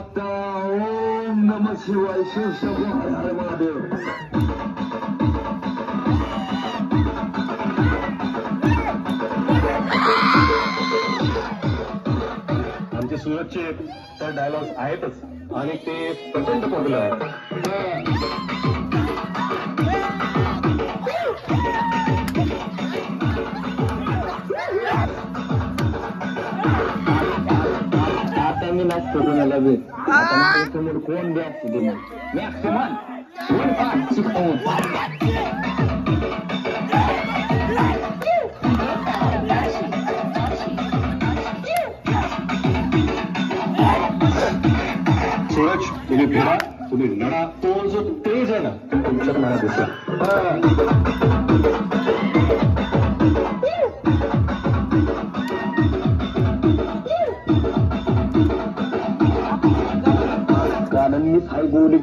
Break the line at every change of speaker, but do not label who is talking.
आता ओम नम शिवाय शिव शंभो हर हर महादेव. आमचे सुरतचे तर डायलॉग्स आहेतच आणि ते प्रचंड पॉप्युलर आहेत. आता मी नाचतो कोणाला बी समोर कोण बी असतो ते मॅक्सिमम सूरज तुम्ही फिरा तुम्ही लढा तो जो तेज आहे ना तुमच्यात मला दिसला. कारण मी हाय गोली